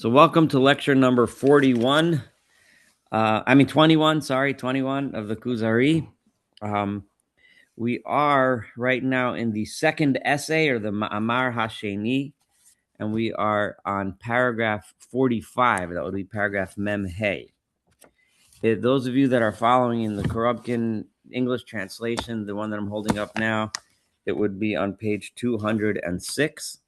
So welcome to lecture number 41. 21, 21 of the Kuzari. We are right now in the second essay, or the Ma'amar Hasheni, and we are on paragraph 45. That would be paragraph Mem Hey. Those of you that are following in the Korobkin English translation, the one that I'm holding up now, it would be on page 206.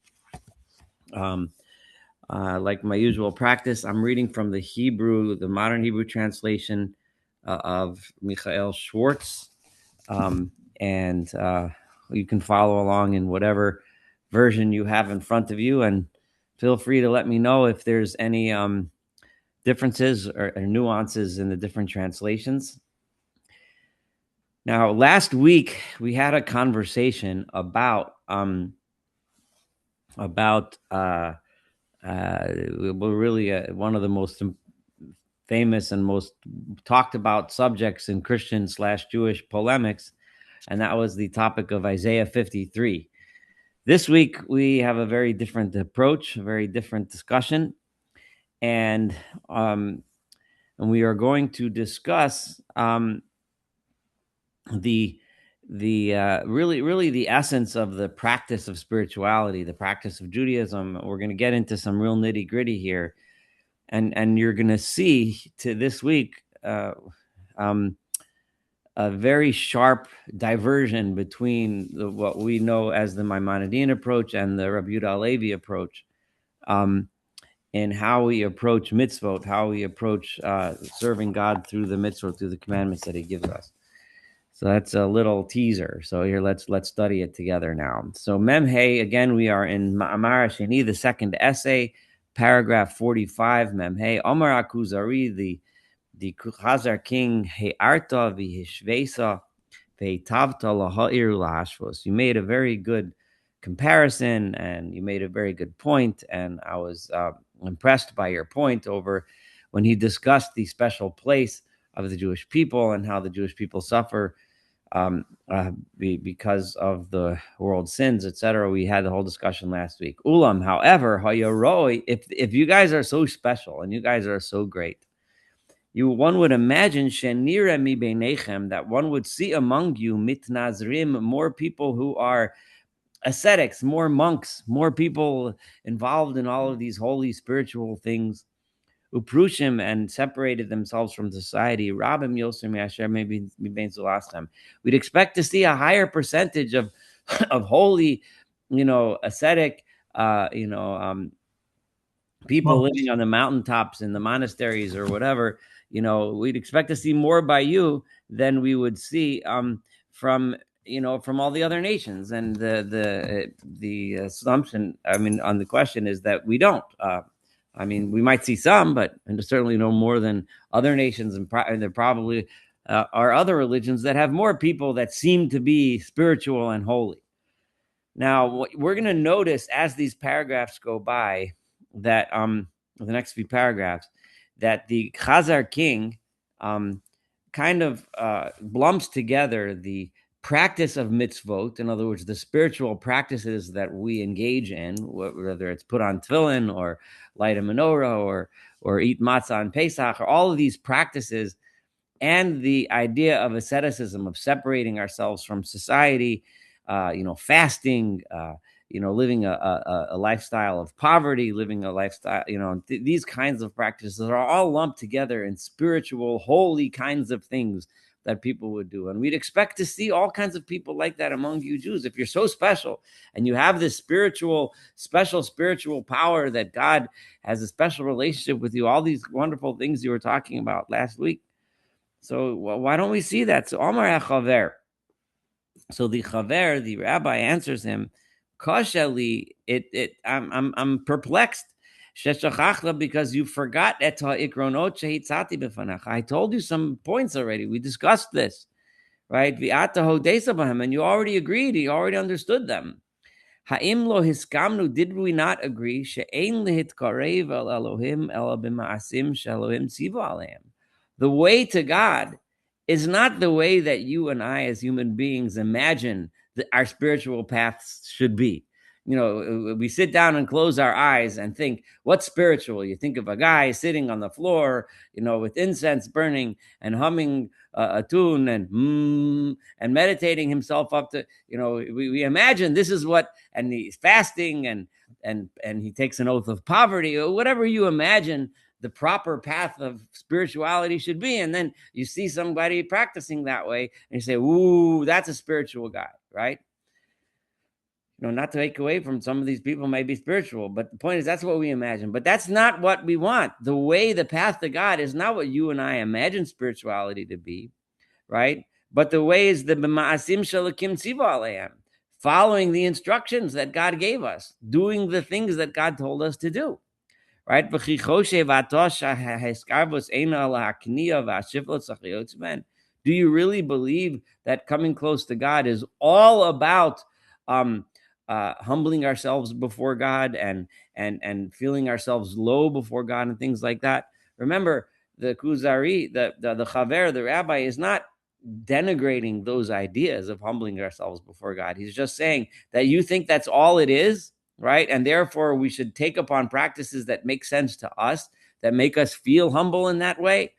Like my usual practice, I'm reading from the Hebrew, the modern Hebrew translation of Michael Schwartz. And you can follow along in whatever version you have in front of you. And feel free to let me know if there's any differences or nuances in the different translations. Now, last week, we had a conversation about one of the most famous and most talked about subjects in Christian/Jewish polemics, and that was the topic of Isaiah 53. This week, we have a very different approach, a very different discussion, and we are going to discuss really the essence of the practice of spirituality, the practice of Judaism. We're going to get into some real nitty gritty here. And you're going to see this week a very sharp diversion between what we know as the Maimonidean approach and the Rabbi Yehuda Halevi approach, in how we approach mitzvot, how we approach serving God through the mitzvot, through the commandments that He gives us. So that's a little teaser. So here, let's study it together now. So Mem Hey, again, we are in Ma'amar Sheni, the second essay. Paragraph 45, Mem Hey, Omar Kuzari, the Chaver king, He'arta v'hishvesa ve'tavta laha'ir lahashvos. You made a very good comparison, and you made a very good point, and I was impressed by your point over when he discussed the special place of the Jewish people and how the Jewish people suffer because of the world's sins, etc. We had the whole discussion last week. Ulam, however, if you guys are so special and you guys are so great, one would imagine shenira mi beinechem, that one would see among you mitnazrim, more people who are ascetics, more monks, more people involved in all of these holy spiritual things, uprushim, and separated themselves from society. Rabim Yosem Yasher maybe we'd expect to see a higher percentage of holy, ascetic, people living on the mountaintops in the monasteries or whatever. We'd expect to see more by you than we would see from all the other nations. And the assumption, on the question, is that we don't. We might see some, but certainly no more than other nations, and there probably are other religions that have more people that seem to be spiritual and holy. Now, what we're going to notice as these paragraphs go by, that the next few paragraphs, that the Chaver king kind of lumps together the practice of mitzvot, in other words, the spiritual practices that we engage in, whether it's put on tefillin or light a menorah or eat matzah on Pesach, or all of these practices, and the idea of asceticism, of separating ourselves from society, fasting, living a lifestyle of poverty, living a lifestyle, these kinds of practices are all lumped together in spiritual, holy kinds of things that people would do. And we'd expect to see all kinds of people like that among you Jews. If you're so special and you have this special spiritual power, that God has a special relationship with you, all these wonderful things you were talking about last week. So why don't we see that? So Omar Chaver. So the Chaver, the rabbi, answers him, Kashali, I'm perplexed. Because you forgot I told you some points already. We discussed this, right? And you already agreed. You already understood them. Ha'im lo hiskamnu, did we not agree? She'ein lehitkarev el Elohim ela b'ma'asim she'Elohim tzivu aleim. The way to God is not the way that you and I as human beings imagine that our spiritual paths should be. we sit down and close our eyes and think, what's spiritual? You think of a guy sitting on the floor, with incense burning and humming a tune and meditating himself up to, we imagine this is what, and he's fasting and he takes an oath of poverty, or whatever you imagine the proper path of spirituality should be. And then you see somebody practicing that way and you say, ooh, that's a spiritual guy, right? Not to take away from some of these people may be spiritual, but the point is that's what we imagine. But that's not what we want. The way, the path to God is not what you and I imagine spirituality to be, right? But the way is the b'ma'asim shalakim tziva aleim, following the instructions that God gave us, doing the things that God told us to do, right? Do you really believe that coming close to God is all about humbling ourselves before God and feeling ourselves low before God and things like that? Remember, the Kuzari, the Chaver, the rabbi, is not denigrating those ideas of humbling ourselves before God. He's just saying that you think that's all it is, right? And therefore we should take upon practices that make sense to us, that make us feel humble in that way.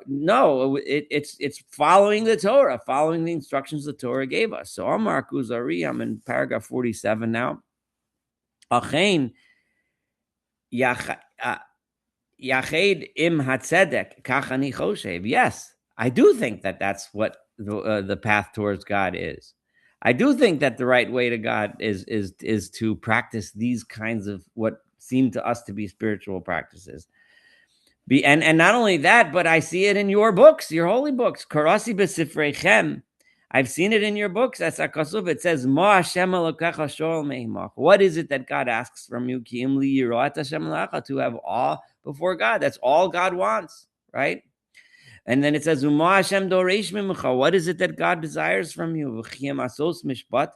No, it's following the Torah, following the instructions the Torah gave us. So Amar Kuzari, I'm in paragraph 47 now. Achein Yached im hatzedek kach ani choshev. Yes, I do think that that's what the path towards God is. I do think that the right way to God is to practice these kinds of what seem to us to be spiritual practices. And not only that, but I see it in your books, your holy books. Karasi b'sifreichem. I've seen it in your books. That's Akasuf. It says, Ma Hashem Elokecha shoel meimach. What is it that God asks from you? Ki im li yirat Hashem Elokecha, to have awe before God. That's all God wants, right? And then it says, Uma Hashem doreish mimecha. What is it that God desires from you? V'chiyem asos mishpat,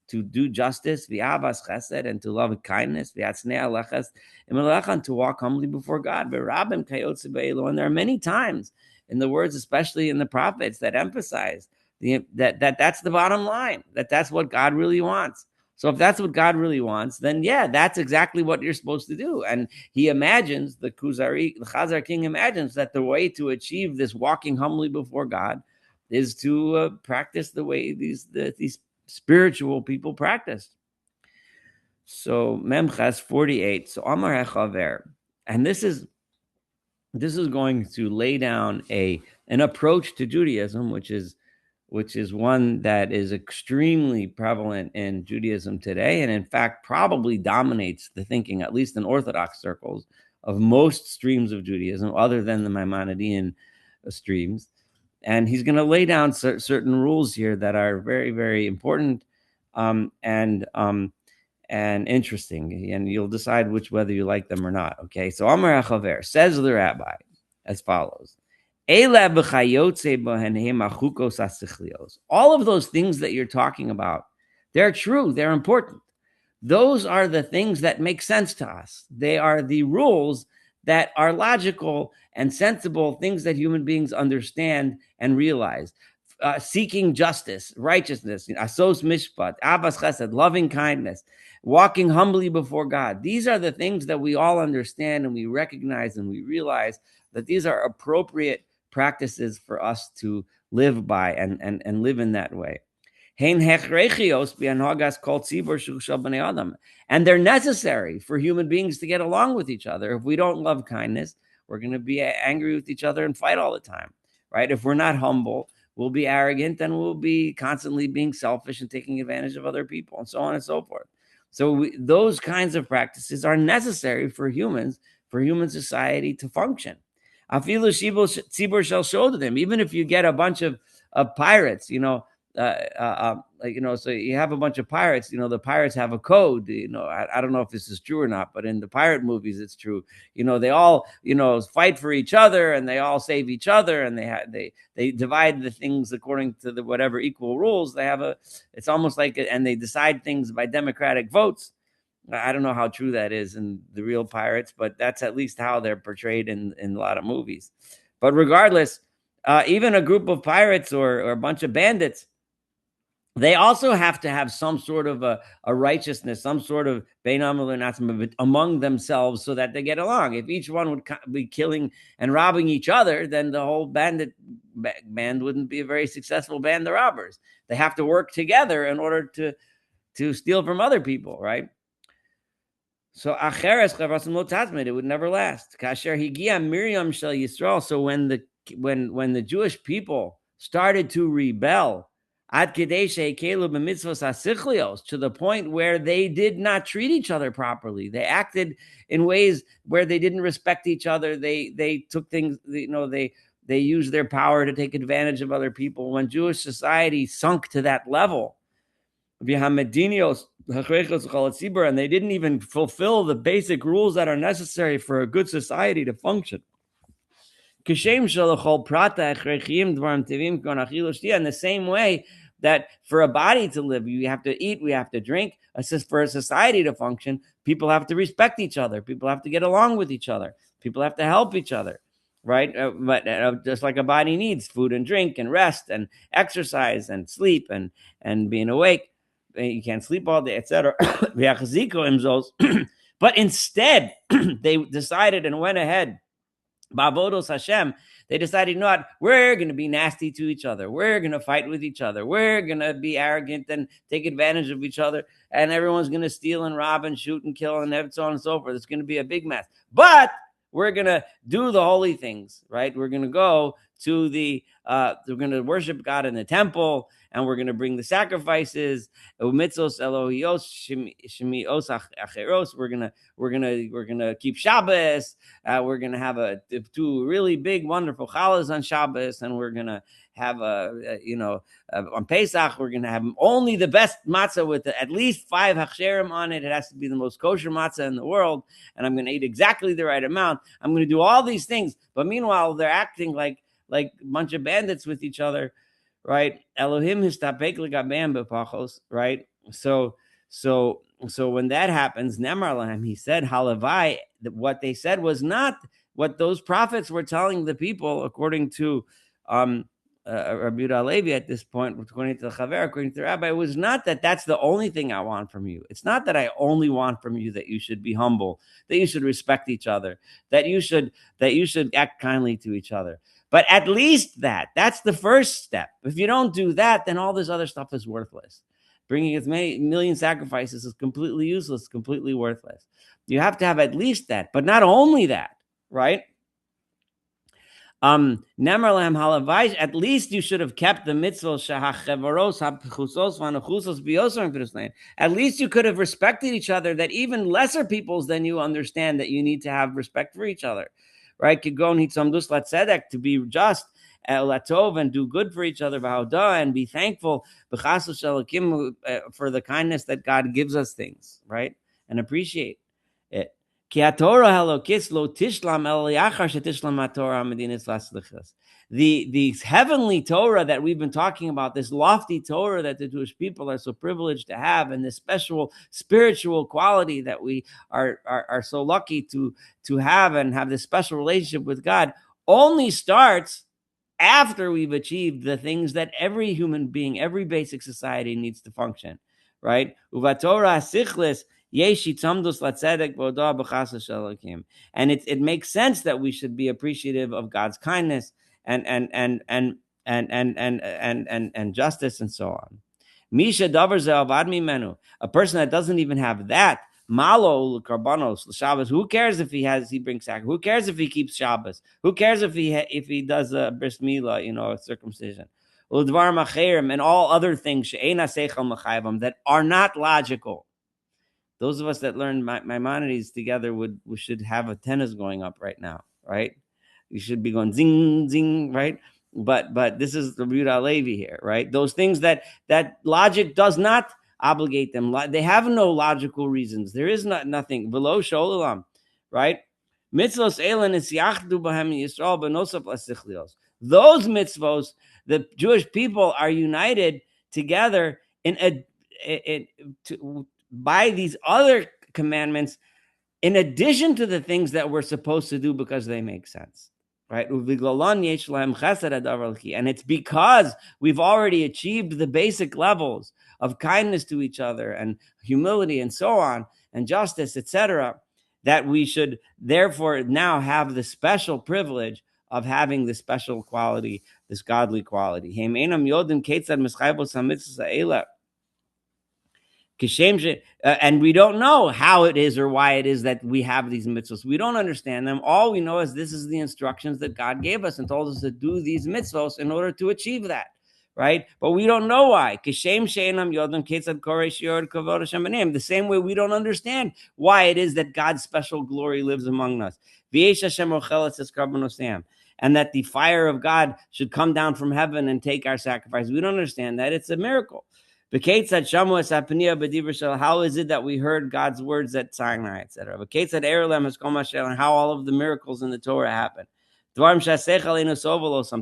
to do justice, v'avas chesed, and to love kindness, v'atznei alechas imelecha, and to walk humbly before God. V'rabim kayotze be'elo. And there are many times in the words, especially in the prophets, that emphasize that's the bottom line, that's what God really wants. So if that's what God really wants, then yeah, that's exactly what you're supposed to do. And he imagines, the Chazar king imagines that the way to achieve this walking humbly before God is to practice the way these spiritual people practiced. So Memchas 48. So Amar HaChaver, and this is going to lay down an approach to Judaism, which is one that is extremely prevalent in Judaism today, and in fact probably dominates the thinking, at least in Orthodox circles, of most streams of Judaism, other than the Maimonidean streams. And he's going to lay down certain rules here that are very, very important and interesting, and you'll decide whether you like them or not. Okay, so Amar HaChaver, says the rabbi, as follows. All of those things that you're talking about, they're true, they're important. Those are the things that make sense to us. They are the rules that are logical and sensible, things that human beings understand and realize. Seeking justice, righteousness, asos mishpat, avas chesed, loving kindness, walking humbly before God. These are the things that we all understand and we recognize and we realize that these are appropriate practices for us to live by and live in that way. And they're necessary for human beings to get along with each other. If we don't love kindness, we're going to be angry with each other and fight all the time, right? If we're not humble, we'll be arrogant and we'll be constantly being selfish and taking advantage of other people and so on and so forth. So those kinds of practices are necessary for human society to function. Afilu tzibur shall show to them. Even if you get a bunch of pirates, so you have a bunch of pirates. The pirates have a code. I don't know if this is true or not, but in the pirate movies, it's true. They all fight for each other and they all save each other, and they divide the things according to the whatever equal rules. It's almost like and they decide things by democratic votes. I don't know how true that is in the real pirates, but that's at least how they're portrayed in a lot of movies. But regardless, even a group of pirates or a bunch of bandits, they also have to have some sort of a righteousness, some sort of among themselves so that they get along. If each one would be killing and robbing each other, then the whole band wouldn't be a very successful band of robbers. They have to work together in order to steal from other people, right? So it would never last. Kasher higia Miriam shel Yisrael. So when the Jewish people started to rebel, ad kedeshe kelu b'mitzvos asichlios, to the point where they did not treat each other properly. They acted in ways where they didn't respect each other. They took things, they used their power to take advantage of other people. When Jewish society sunk to that level, and they didn't even fulfill the basic rules that are necessary for a good society to function. In the same way that for a body to live, you have to eat, we have to drink. For a society to function, people have to respect each other. People have to get along with each other. People have to help each other, right? But just like a body needs food and drink and rest and exercise and sleep and being awake. You can't sleep all day, etc. But instead, they decided and went ahead. Bavodos Hashem, they decided, you know what, we're going to be nasty to each other. We're going to fight with each other. We're going to be arrogant and take advantage of each other. And everyone's going to steal and rob and shoot and kill and so on and so forth. It's going to be a big mess. But we're going to do the holy things, right? We're going to go to we're going to worship God in the temple, and we're going to bring the sacrifices. Mitzvos Elohios Shemios Acheros. We're gonna keep Shabbos. We're gonna have two really big, wonderful challahs on Shabbos, and we're gonna have on Pesach we're gonna have only the best matzah with at least 5 hachsherim on it. It has to be the most kosher matzah in the world, and I'm gonna eat exactly the right amount. I'm gonna do all these things, but meanwhile they're acting like a bunch of bandits with each other, right? Elohim histapek legabem bepachos, right? So when that happens, Nemar lahem, he said, halavai, what they said was not what those prophets were telling the people, according to Rabbi Yehuda Levi at this point, according to the Chaver, according to the rabbi, it was not that that's the only thing I want from you. It's not that I only want from you that you should be humble, that you should respect each other, that you should act kindly to each other. But at least that's the first step. If you don't do that, then all this other stuff is worthless. Bringing as many million sacrifices is completely useless, completely worthless. You have to have at least that, but not only that, right? At least you should have kept the mitzvot. At least you could have respected each other, that even lesser peoples than you understand that you need to have respect for each other, right? To be just, and do good for each other, and be thankful for the kindness that God gives us things, right? And appreciate it. The heavenly Torah that we've been talking about, this lofty Torah that the Jewish people are so privileged to have, and this special spiritual quality that we are so lucky to have, and have this special relationship with God, only starts after we've achieved the things that every human being, every basic society needs to function, right? Uvatorah sichlis. And it makes sense that we should be appreciative of God's kindness and justice and so on. Misha davar ze'avad mimenu, a person that doesn't even have that, malo karbanos Shabbos. Who cares if he brings sacrifice? Who cares if he keeps Shabbos? Who cares if he does a bris milah, a circumcision? And all other things that are not logical. Those of us that learn Maimonides together we should have antennas going up right now, right? You should be going zing, zing, right? But this is the Yehuda Levi here, right? Those things that logic does not obligate them. They have no logical reasons. There is nothing. V'lo sholalam, right? Mitzvos elan isyachdu b'hem Yisrael b'nosaf l'sichlios. Those mitzvos, the Jewish people are united together by these other commandments, in addition to the things that we're supposed to do because they make sense. right? And it's because we've already achieved the basic levels of kindness to each other and humility and so on, and justice, etc., that we should therefore now have the special privilege of having this special quality, this godly quality. And we don't know how it is or why it is that we have these mitzvahs. We don't understand them. All we know is this is the instructions that God gave us and told us to do these mitzvahs in order to achieve that, right? But we don't know why. The same way we don't understand why it is that God's special glory lives among us. And that the fire of God should come down from heaven and take our sacrifice. We don't understand that. It's a miracle. How is it that we heard God's words at Sinai, etc.? And how all of the miracles in the Torah happen. Some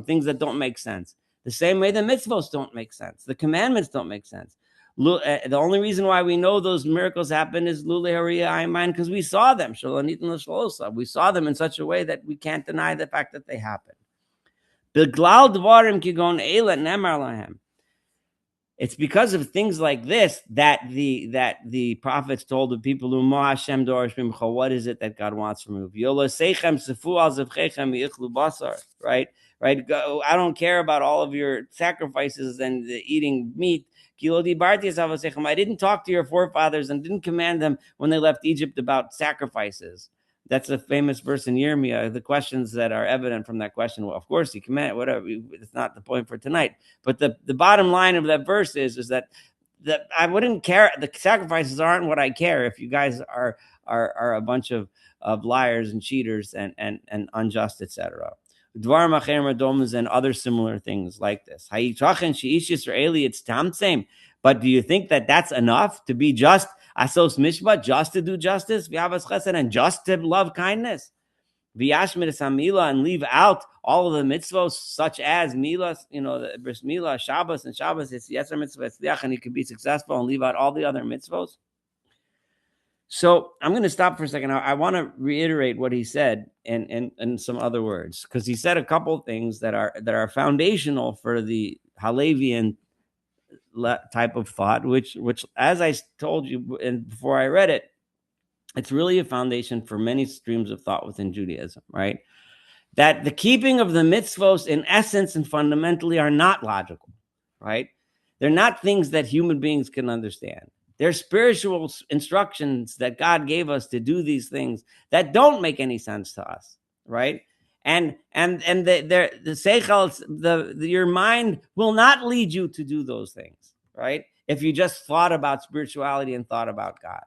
things that don't make sense. The same way the mitzvos don't make sense. The commandments don't make sense. The only reason why we know those miracles happen is because we saw them. We saw them in such a way that we can't deny the fact that they happen. It's because of things like this that the prophets told the people who what is it that God wants from you? Right? I don't care about all of your sacrifices and eating meat. I didn't talk to your forefathers and didn't command them when they left Egypt about sacrifices. That's a famous verse in Yirmiyah. The questions that are evident from that question, well, of course, he commanded, whatever. It's not the point for tonight. But the bottom line of that verse is that I wouldn't care. The sacrifices aren't what I care if you guys are a bunch of liars and cheaters and unjust, etc. Dvar machem radomas and other similar things like this. Hayitrachen sheish Yisraeli, it's tamsem. But do you think that that's enough to be just? Asos mishpat, just to do justice, v'avas chesed, and just to love kindness, v'yashmir samila, and leave out all of the mitzvos, such as milas, the bris milah, Shabbos, and Shabbos, it's yeser mitzvah, and you can be successful and leave out all the other mitzvos. So I'm going to stop for a second. I want to reiterate what he said in some other words, because he said a couple of things that are foundational for the Halevian type of thought, which as I told you and before I read it, it's really a foundation for many streams of thought within Judaism, right? That the keeping of the mitzvos in essence and fundamentally are not logical, right? They're not things that human beings can understand. They're spiritual instructions that God gave us to do these things that don't make any sense to us, right? And the seichel, your mind will not lead you to do those things, right? If you just thought about spirituality and thought about God,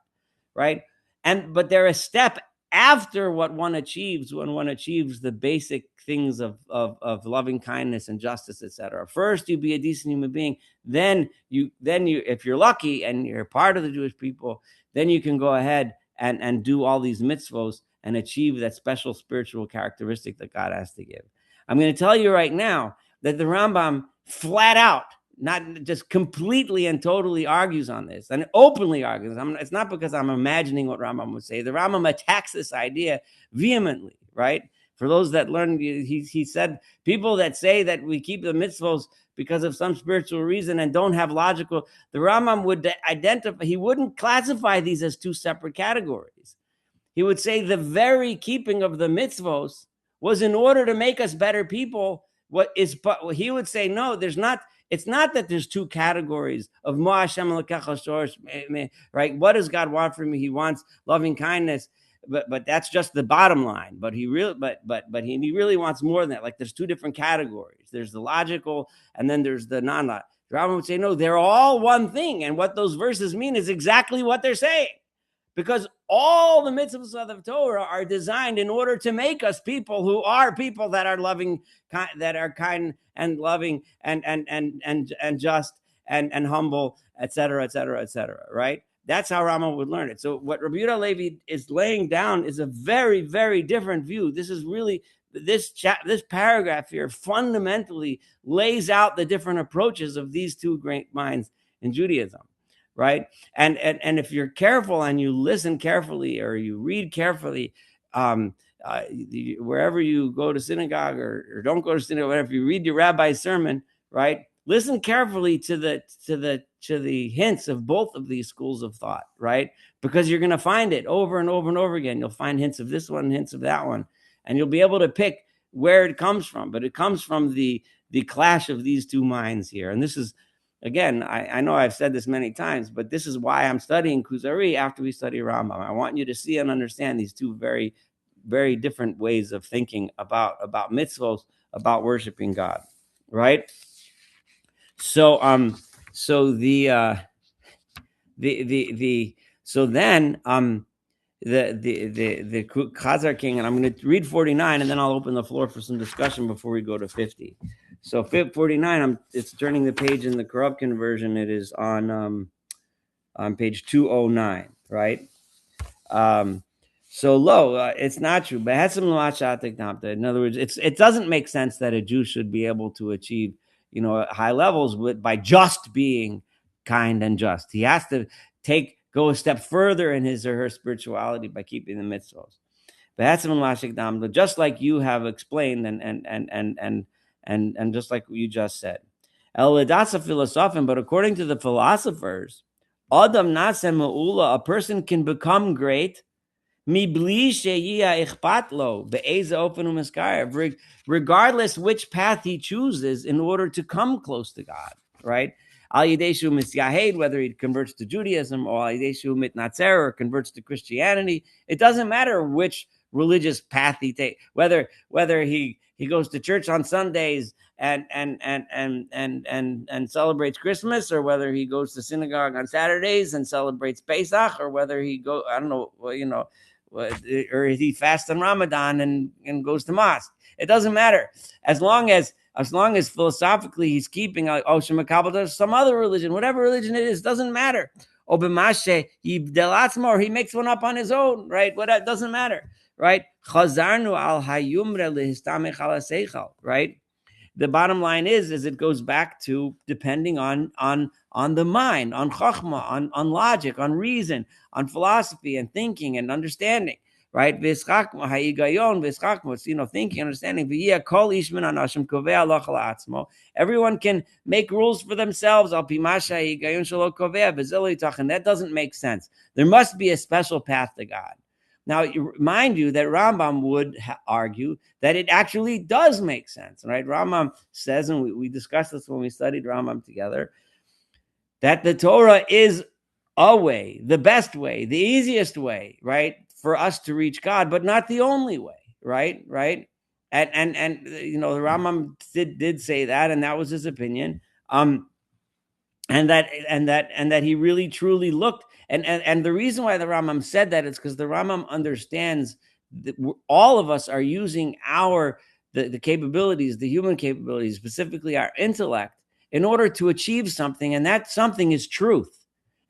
right? But they're a step after what one achieves when one achieves the basic things of loving kindness and justice, etc. First, you be a decent human being. Then you, if you're lucky and you're part of the Jewish people, then you can go ahead and do all these mitzvos and achieve that special spiritual characteristic that God has to give. I'm going to tell you right now that the Rambam flat out, not just completely and totally argues on this and openly argues. It's not because I'm imagining what Rambam would say. The Rambam attacks this idea vehemently, right? For those that learn, he said, people that say that we keep the mitzvos because of some spiritual reason and don't have logical, the Rambam would identify, he wouldn't classify these as two separate categories. He would say the very keeping of the mitzvos was in order to make us better people. He would say, no, there's not. It's not that there's two categories of right? What does God want from me? He wants loving kindness, but that's just the bottom line. But he really wants more than that. Like there's two different categories. There's the logical, and then there's the non-logical. The Rambam would say, no, they're all one thing, and what those verses mean is exactly what they're saying. Because all the mitzvahs of the Torah are designed in order to make us people who are people that are loving, that are kind and loving and just and humble, etc., etc., etc. Right? That's how Rama would learn it. So what Rabbi Yehuda Levi is laying down is a very, very different view. This is really this paragraph here fundamentally lays out the different approaches of these two great minds in Judaism. Right. And if you're careful and you listen carefully or you read carefully, wherever you go to synagogue or don't go to synagogue, whatever, if you read your rabbi's sermon, right? Listen carefully to the hints of both of these schools of thought, right? Because you're going to find it over and over and over again. You'll find hints of this one, hints of that one, and you'll be able to pick where it comes from. But it comes from the clash of these two minds here. And this is, again, I know I've said this many times, but this is why I'm studying Kuzari after we study Rambam. I want you to see and understand these two very, very different ways of thinking about mitzvot, about worshiping God, right? So so the Chazar king, and I'm going to read 49, and then I'll open the floor for some discussion before we go to 50. So 49, it's turning the page in the Korobkin version. It is on page 209, right? So low, it's not true. But in other words, it doesn't make sense that a Jew should be able to achieve, high levels by just being kind and just. He has to go a step further in his or her spirituality by keeping the mitzvot. But just like you have explained and just like you just said. But according to the philosophers, Adam Nasem Ma'ula, a person can become great regardless which path he chooses in order to come close to God, right? Whether he converts to Judaism or converts to Christianity, it doesn't matter which religious path he takes, whether he goes to church on Sundays and celebrates Christmas, or whether he goes to synagogue on Saturdays and celebrates Pesach, or whether he or he fasts on Ramadan and goes to mosque. It doesn't matter. As long as philosophically he's keeping some other religion, whatever religion it is, doesn't matter. Or he makes one up on his own, right? It doesn't matter, right? Right? The bottom line is it goes back to depending on the mind, on chachma, on logic, on reason, on philosophy and thinking and understanding, right? Thinking, understanding. Everyone can make rules for themselves. And that doesn't make sense. There must be a special path to God. Now, mind you that Rambam would argue that it actually does make sense, right? Rambam says, and we discussed this when we studied Rambam together, that the Torah is a way, the best way, the easiest way, right, for us to reach God, but not the only way, right? And the Rambam did say that, and that was his opinion. And that he really truly looked, and the reason why the Rambam said that is because the Rambam understands that all of us are using the capabilities, the human capabilities, specifically our intellect, in order to achieve something, and that something is truth.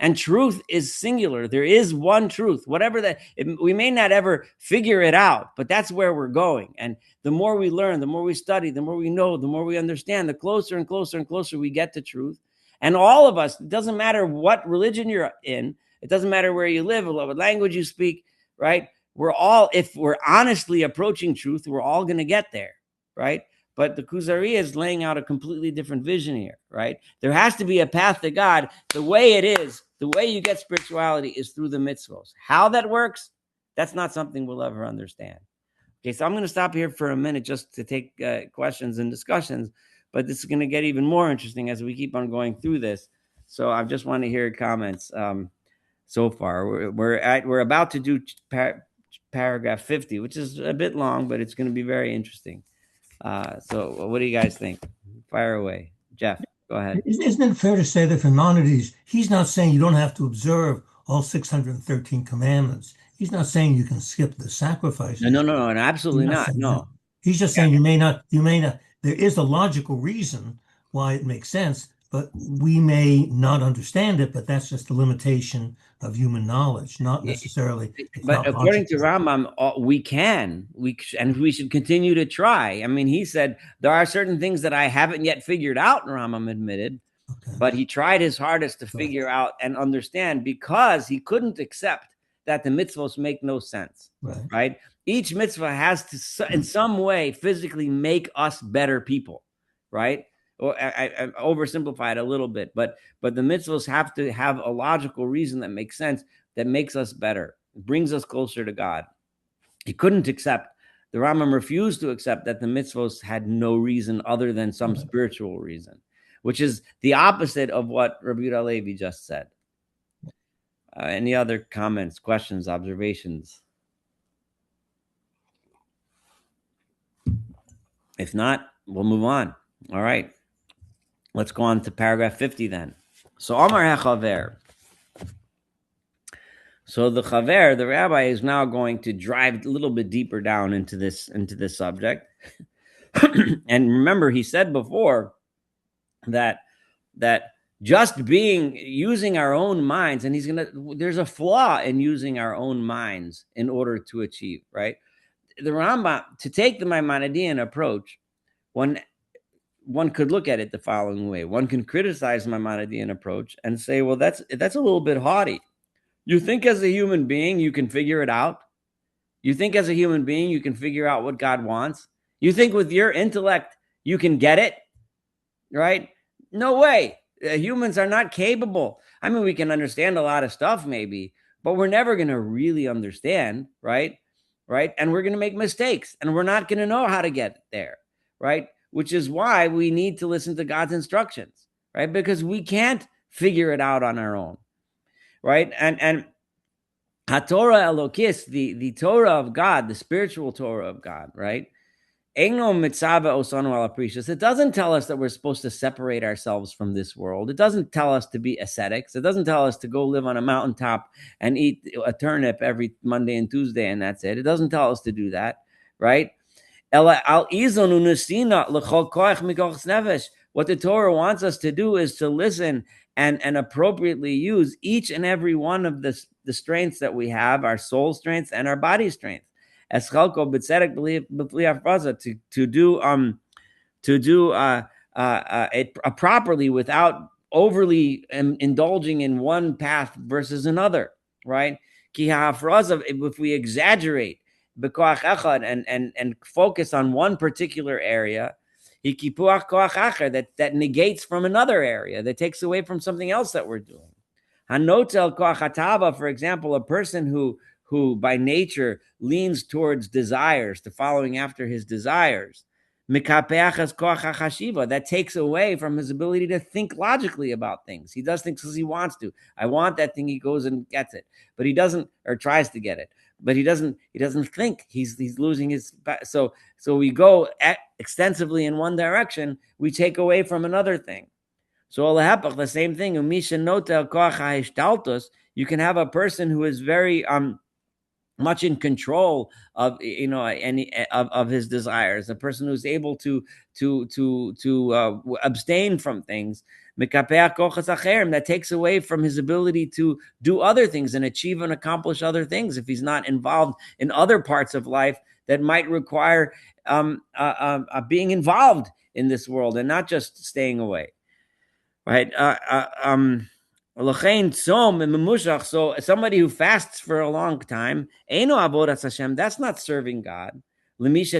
And truth is singular. There is one truth, whatever that, we may not ever figure it out, but that's where we're going. And the more we learn, the more we study, the more we know, the more we understand, the closer and closer and closer we get to truth. And all of us, it doesn't matter what religion you're in, it doesn't matter where you live or what language you speak, right? If we're honestly approaching truth, we're all going to get there, right? But the Kuzari is laying out a completely different vision here, right? There has to be a path to God. The way it is, the way you get spirituality is through the mitzvos. How that works, that's not something we'll ever understand. Okay, so I'm going to stop here for a minute just to take questions and discussions, but this is going to get even more interesting as we keep on going through this. So I just want to hear comments so far. We're about to do paragraph 50, which is a bit long, but it's going to be very interesting. So what do you guys think? Fire away. Jeff, go ahead. Isn't it fair to say that for Maimonides, he's not saying you don't have to observe all 613 commandments. He's not saying you can skip the sacrifices. No, absolutely not. No. He's just saying you may not. There is a logical reason why it makes sense, but we may not understand it, but that's just the limitation of human knowledge, not necessarily. But according to Rambam, we should continue to try. I mean, he said there are certain things that I haven't yet figured out, Rambam admitted, but he tried his hardest to figure out and understand, because he couldn't accept that the mitzvos make no sense, Right. right? Each mitzvah has to, in some way, physically make us better people, right? Or I oversimplified a little bit, but the mitzvahs have to have a logical reason that makes sense, that makes us better, brings us closer to God. He couldn't accept, the Rambam refused to accept that the mitzvahs had no reason other than some spiritual reason, which is the opposite of what Rabbi Yehuda Levi just said. Any other comments, questions, observations? If not, we'll move on. All right. Let's go on to paragraph 50 then. So Amar HaChaver. So the Chaver, the rabbi, is now going to drive a little bit deeper down into this subject. And remember, he said before that just using our own minds, and there's a flaw in using our own minds in order to achieve, right? The Rambam, to take the Maimonidean approach, one could look at it the following way. One can criticize the Maimonidean approach and say, well, that's a little bit haughty. You think as a human being you can figure it out? You think as a human being you can figure out what God wants? You think with your intellect you can get it? Right? No way. Humans are not capable. I mean, we can understand a lot of stuff maybe, but we're never going to really understand, right? Right? And we're going to make mistakes, and we're not going to know how to get there, right? Which is why we need to listen to God's instructions, right? Because we can't figure it out on our own. Right? And HaTorah Elokis, the Torah of God, the spiritual Torah of God, right? It doesn't tell us that we're supposed to separate ourselves from this world. It doesn't tell us to be ascetics. It doesn't tell us to go live on a mountaintop and eat a turnip every Monday and Tuesday, and that's it. It doesn't tell us to do that, right? What the Torah wants us to do is to listen and appropriately use each and every one of the strengths that we have, our soul strengths and our body strength, as chalko b'tzedek to do it properly without overly indulging in one path versus another, right? If we exaggerate and focus on one particular area, that negates from another area, that takes away from something else that we're doing. For example, a person who by nature leans towards desires, to following after his desires, that takes away from his ability to think logically about things. He does things because he wants to. I want that thing, he goes and gets it, but he doesn't, or tries to get it, but he doesn't think. He's losing his. So we go extensively in one direction, we take away from another thing. So the same thing. You can have a person who is very much in control of of his desires, a person who's able to abstain from things, that takes away from his ability to do other things and achieve and accomplish other things if he's not involved in other parts of life that might require being involved in this world and not just staying away, right? So somebody who fasts for a long time, that's not serving God. If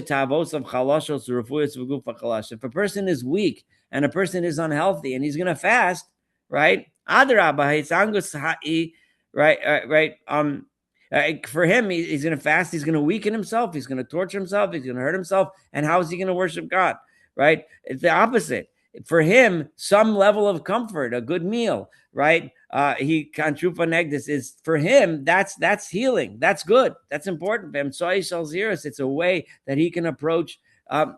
a person is weak and a person is unhealthy and he's going to fast, right? Right. For him, he's going to fast. He's going to weaken himself. He's going to torture himself. He's going to hurt himself. And how is he going to worship God? Right? It's the opposite. For him, some level of comfort, a good meal, right? He kantrufa negdis is for him. That's healing. That's good. That's important for him. So it's a way that he can approach,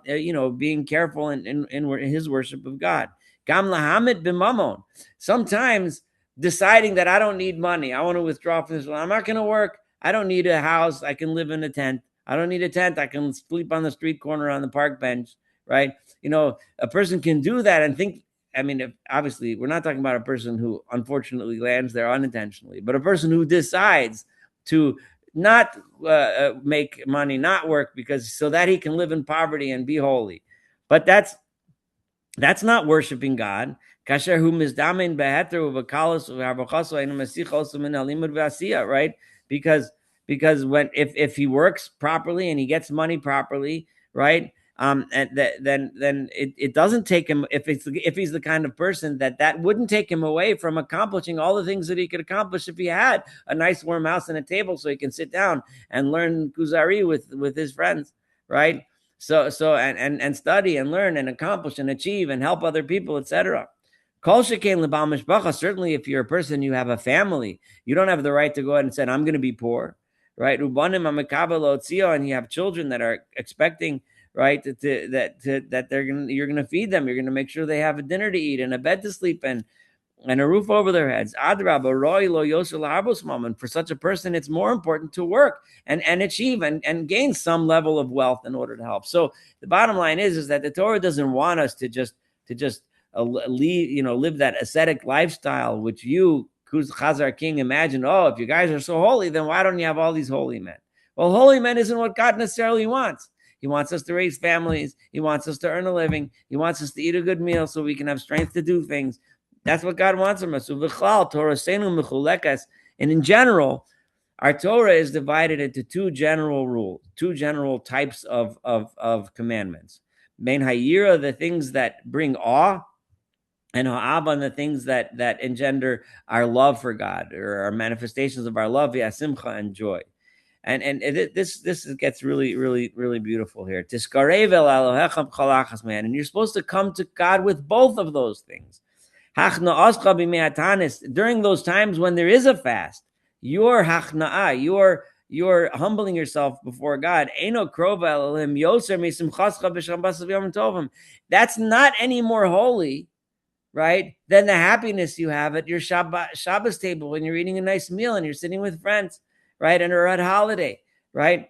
being careful in his worship of God. Gam lahamid b'mamon. Sometimes deciding that I don't need money, I want to withdraw from this. I'm not going to work. I don't need a house. I can live in a tent. I don't need a tent. I can sleep on the street corner on the park bench. Right? A person can do that and think, obviously we're not talking about a person who unfortunately lands there unintentionally, but a person who decides to not make money, not work, so that he can live in poverty and be holy. But that's not worshiping God. Right? because when if he works properly and he gets money properly, right? And then it doesn't take him, if he's the kind of person that wouldn't take him away from accomplishing all the things that he could accomplish if he had a nice warm house and a table so he can sit down and learn Kuzari with his friends, right? So and study and learn and accomplish and achieve and help other people, etc. Kol shekain lebal mishpacha. Certainly, if you're a person, you have a family, you don't have the right to go ahead and say, "I'm going to be poor," right? Ubanim amekabel otzio, and you have children that are expecting, right, that you're gonna feed them, you're gonna make sure they have a dinner to eat and a bed to sleep in and a roof over their heads. Adraba roy lo yosel harbos moment. For such a person, it's more important to work and achieve and gain some level of wealth in order to help. So the bottom line is that the Torah doesn't want us to just live that ascetic lifestyle, which you, Chazar King, imagine. Oh, if you guys are so holy, then why don't you have all these holy men? Well, holy men isn't what God necessarily wants. He wants us to raise families. He wants us to earn a living. He wants us to eat a good meal so we can have strength to do things. That's what God wants from us. And in general, our Torah is divided into two general rules, two general types of commandments. Main hayira, the things that bring awe, and ha'ava, the things that engender our love for God, or our manifestations of our love, simcha, and joy. And this gets really, really, really beautiful here. Tiskarev el Elohechem chalachas, man, and you're supposed to come to God with both of those things. During those times when there is a fast, you're humbling yourself before God. That's not any more holy, right, than the happiness you have at your Shabbos table when you're eating a nice meal and you're sitting with friends, right, and or at holiday, right?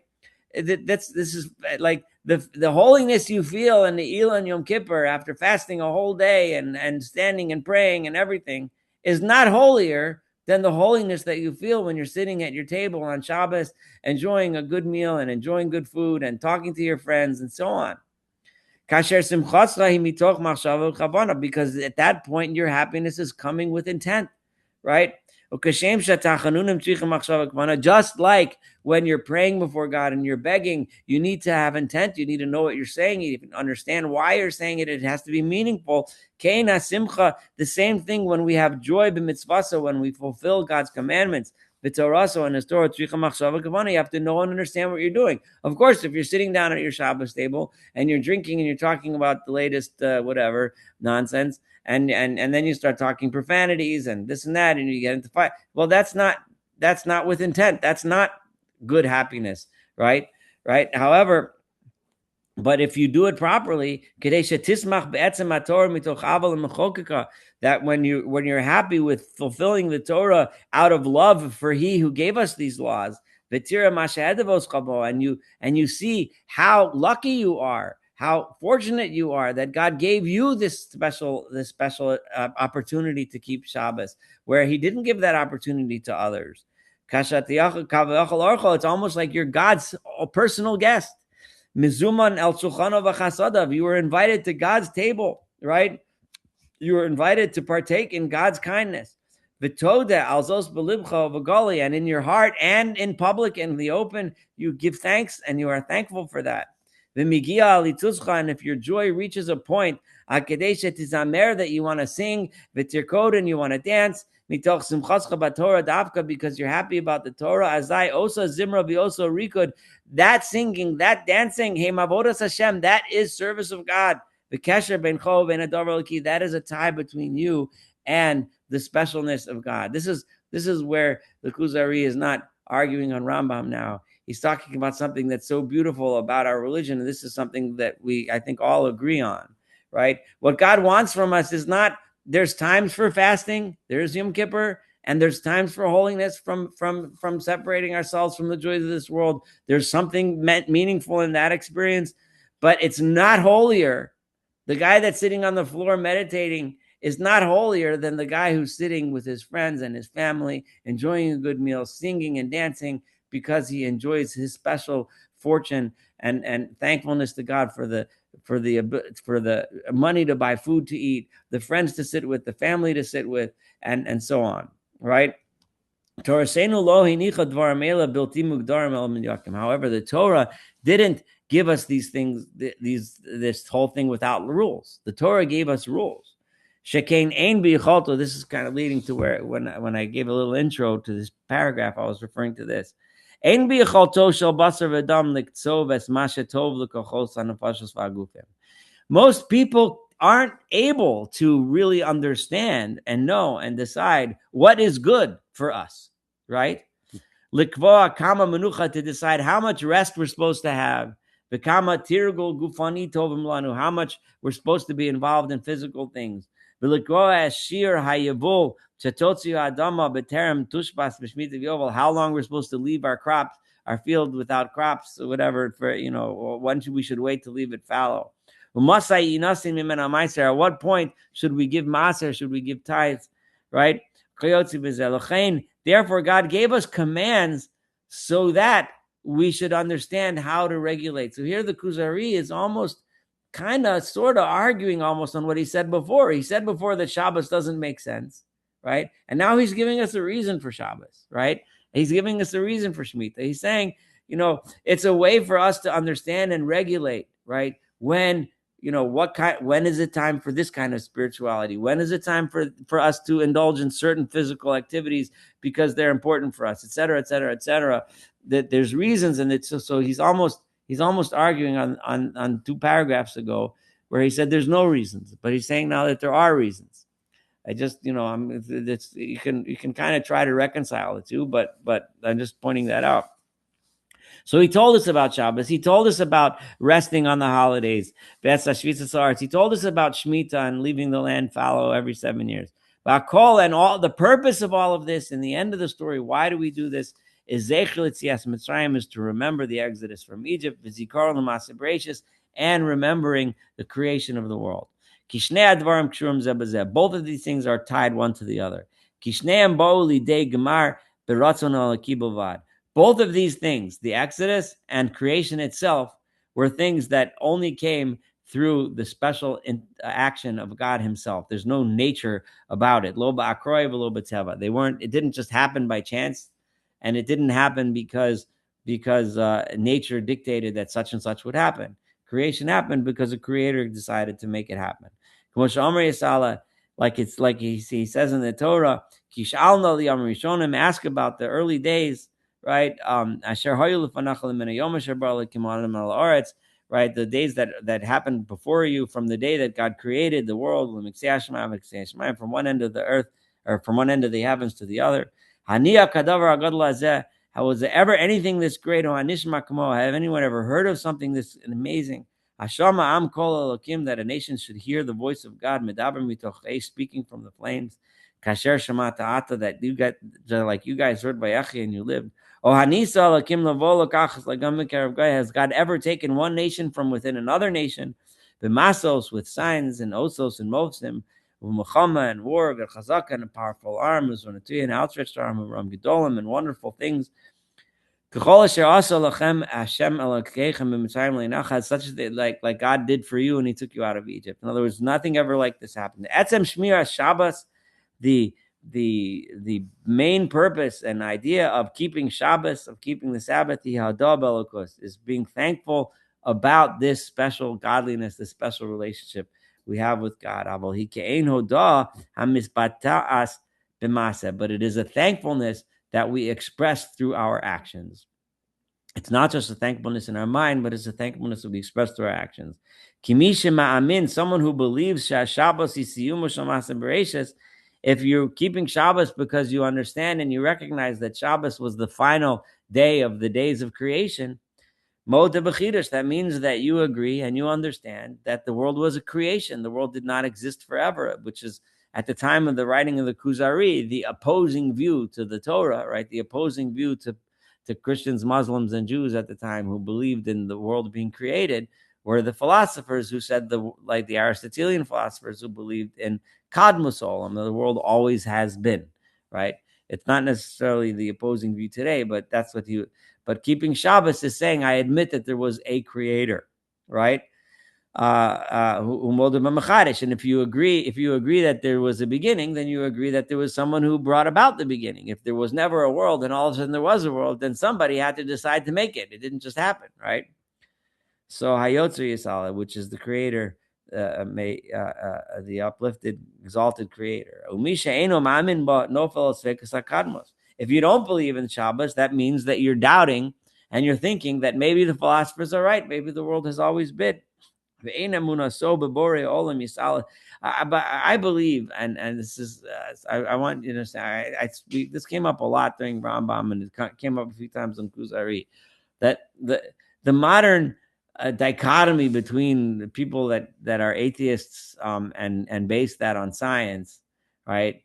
This is like the holiness you feel in the Elul and Yom Kippur after fasting a whole day and standing and praying and everything is not holier than the holiness that you feel when you're sitting at your table on Shabbos, enjoying a good meal and enjoying good food and talking to your friends and so on. Because at that point, your happiness is coming with intent, right? Just like when you're praying before God and you're begging, you need to have intent. You need to know what you're saying. You need to understand why you're saying it. It has to be meaningful. The same thing when we have joy b'mitzvah, when we fulfill God's commandments. B'torah, and his Torah, you have to know and understand what you're doing. Of course, if you're sitting down at your Shabbos table and you're drinking and you're talking about the latest whatever nonsense, and then you start talking profanities and this and that, and you get into fight. Well, that's not with intent. That's not good happiness, right? However, but if you do it properly, that when you're happy with fulfilling the Torah out of love for He who gave us these laws, and you see how lucky you are, how fortunate you are that God gave you this special opportunity to keep Shabbos, where He didn't give that opportunity to others. It's almost like you're God's personal guest. Mizuman el shulchano v'chasadav. You were invited to God's table, right? You were invited to partake in God's kindness. V'toda alzos belibcha v'gali, and in your heart and in public and in the open, you give thanks and you are thankful for that. V'migia alituzcha, and if your joy reaches a point, akadesha tizamer, that you want to sing, v'tirkod, and you want to dance, mitoch simchascha b'Torah davka, because you're happy about the Torah. Azai osa zimra v'osa rikud. That singing, that dancing, hey mavodas Hashem, that is service of God. V'kesher ben chov ben adavar leki, that is a tie between you and the specialness of God. This is where the Kuzari is not arguing on Rambam now. He's talking about something that's so beautiful about our religion, and this is something that we, I think, all agree on, right? What God wants from us is not, there's times for fasting, there's Yom Kippur, and there's times for holiness from separating ourselves from the joys of this world. There's something meaningful in that experience, but it's not holier. The guy that's sitting on the floor meditating is not holier than the guy who's sitting with his friends and his family, enjoying a good meal, singing and dancing, because he enjoys his special fortune and thankfulness to God for the money to buy food to eat, the friends to sit with, the family to sit with, and so on, right? However, the Torah didn't give us these things, this whole thing without rules. The Torah gave us rules. This is kind of leading to where when I gave a little intro to this paragraph, I was referring to this. Most people aren't able to really understand and know and decide what is good for us, right? Likvoa kama menucha, to decide how much rest we're supposed to have. V'kama tirgul gufani tovim lanu, how much we're supposed to be involved in physical things. V'likvoa ashir hayavul chetotziu adama b'terem tushbas b'shmita v'yovel, how long we're supposed to leave our crops, our field without crops, or whatever, for, when we should wait to leave it fallow. At what point should we give maser? Should we give tithes? Right? Therefore, God gave us commands so that we should understand how to regulate. So here the Kuzari is almost kind of sort of arguing almost on what he said before. He said before that Shabbos doesn't make sense, right? And now he's giving us a reason for Shabbos, right? He's giving us a reason for Shemitah. He's saying, it's a way for us to understand and regulate, right? When is it time for this kind of spirituality? When is it time for us to indulge in certain physical activities because they're important for us, et cetera, et cetera, et cetera? That there's reasons, and it's so he's almost arguing on 2 paragraphs ago where he said there's no reasons, but he's saying now that there are reasons. I just, you can kind of try to reconcile the two, but I'm just pointing that out. So he told us about Shabbos. He told us about resting on the holidays. He told us about Shemitah and leaving the land fallow every 7 years. And all the purpose of all of this, in the end of the story, why do we do this? Is to remember the exodus from Egypt, and remembering the creation of the world. Both of these things are tied one to the other. Both of these things, the Exodus and creation itself, were things that only came through the special action of God himself. There's no nature about it. Lo ba'akroi v'lo b'teva. It didn't just happen by chance, and it didn't happen because nature dictated that such and such would happen. Creation happened because a creator decided to make it happen. Like he says in the Torah, ask about the early days, right? Right, the days that happened before you, from the day that God created the world, from one end of the earth, or from one end of the heavens to the other. How was there ever anything this great? Have anyone ever heard of something this amazing? That a nation should hear the voice of God, speaking from the flames. That you got, like you guys heard by Achi and you lived. Has God ever taken one nation from within another nation? With signs and osos and mosim, and war, and a powerful arm, an outstretched arm, and wonderful things. Such as like God did for you, and He took you out of Egypt. In other words, nothing ever like this happened. Etzem Shmira Shabbos, the main purpose and idea of keeping Shabbos, of keeping the Sabbath, is being thankful about this special godliness, this special relationship we have with God. But it is a thankfulness that we express through our actions. It's not just a thankfulness in our mind, but it's a thankfulness that we express through our actions. Someone who believes if you're keeping Shabbos because you understand and you recognize that Shabbos was the final day of the days of creation, that means that you agree and you understand that the world was a creation. The world did not exist forever, which is, at the time of the writing of the Kuzari, the opposing view to the Torah, right? The opposing view to Christians, Muslims, and Jews at the time who believed in the world being created were the philosophers who said, like the Aristotelian philosophers who believed in Kadmus Olam, the world always has been, right? It's not necessarily the opposing view today, but that's what but keeping Shabbos is saying, I admit that there was a creator, right? And if you agree that there was a beginning, then you agree that there was someone who brought about the beginning. If there was never a world and all of a sudden there was a world, then somebody had to decide to make it. It didn't just happen, right? So Hayotzer Yisala, which is the creator, the uplifted, exalted creator. If you don't believe in Shabbos, that means that you're doubting and you're thinking that maybe the philosophers are right. Maybe the world has always been. But I believe, and this is, I want you to say, this came up a lot during Rambam, and it came up a few times on Kuzari, that the modern dichotomy between the people that are atheists and base that on science, right?